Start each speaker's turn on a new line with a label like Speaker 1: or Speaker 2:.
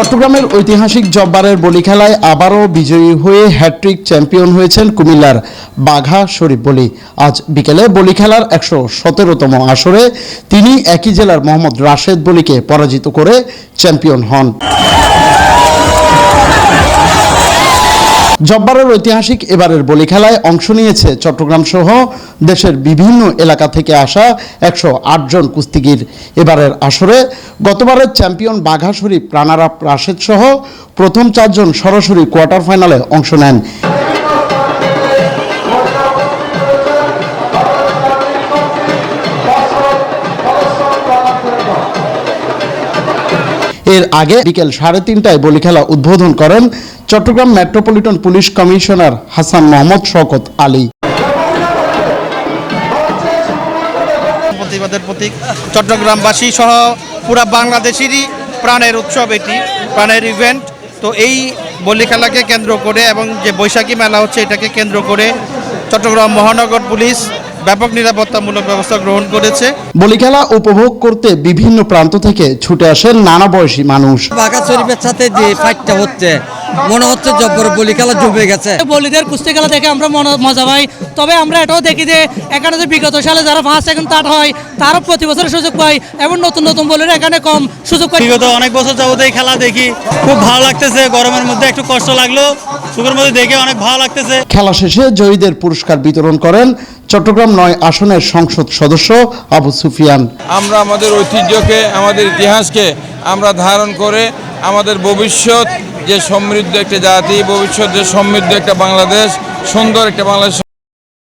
Speaker 1: চট্টগ্রামের ঐতিহাসিক জব্বারের বলি খেলায় আবারও বিজয়ী হয়ে হ্যাট্রিক চ্যাম্পিয়ন হয়েছেন কুমিল্লার বাঘা শরীফ বলি। আজ বিকেলে বলি খেলার ১১৭তম আসরে তিনি একই জেলার মোহাম্মদ রাশেদ বলিকে পরাজিত করে চ্যাম্পিয়ন হন। জব্বারের ঐতিহাসিক এবারের বলি খেলায় অংশ নিয়েছে চট্টগ্রাম সহ দেশের বিভিন্ন এলাকা থেকে আসা ১০৮ জন কুস্তিগির। এবারের আসরে গতবারের চ্যাম্পিয়ন বাঘা শরীফ রানার আপ রাশেদ সহ প্রথম ৪ জন সরাসরি কোয়ার্টার ফাইনালে অংশ নেন। এর আগে বিকেল ৩:৩০টায় বলি খেলা উদ্বোধন করেন Chattogram metropolitan police commissioner Hasan Mohammad Shawkat Ali.
Speaker 2: প্রতিবাদের প্রতীক, চট্টগ্রামবাসী সহ পুরা বাংলাদেশেরই প্রাণের উৎসব, এটি প্রাণের ইভেন্ট। তো এই বলি খেলাকে কেন্দ্র করে এবং যে বৈশাখী মেলা হচ্ছে এটাকে কেন্দ্র করে চট্টগ্রাম মহানগর পুলিশ ব্যাপক নিরাপত্তামূলক ব্যবস্থা গ্রহণ করেছে।
Speaker 1: বলি খেলা উপভোগ করতে বিভিন্ন প্রান্ত থেকে ছুটে আসেন নানা বয়সী মানুষ।
Speaker 3: বাঘা শরীফের সাথে যে ফাইটটা হচ্ছে মনে হচ্ছে জব্বর বলি খেলা জমে গেছে।
Speaker 4: বলিদের কুস্তি খেলা দেখে আমরা মজা পাই, তবে আমরা এটাও দেখি যে এখানে যে বিগত সালে যারা ফার্স্ট সেকেন্ড থার্ড হয় তারা প্রতি বছর সুযোগ পায় এবং নতুন নতুন বলির এখানে কম সুযোগ পায়।
Speaker 5: বিগত অনেক বছর যাবত এই খেলা দেখি, খুব ভালো লাগতেছে। গরমের মধ্যে একটু কষ্ট লাগলো, সুখের মধ্যে দেখে অনেক ভালো লাগতেছে।
Speaker 1: খেলা শেষে জয়ীদের পুরস্কার বিতরণ করেন চট্টগ্রাম ৯ আসনের সংসদ সদস্য আবু সুফিয়ান।
Speaker 6: আমরা আমাদের ঐতিহ্যকে, আমাদের ইতিহাসকে আমরা ধারণ করে আমাদের ভবিষ্যৎ যে সমৃদ্ধ একটা জাতি, ভবিষ্যৎ যে সমৃদ্ধ একটা বাংলাদেশ, সুন্দর একটা বাংলাদেশ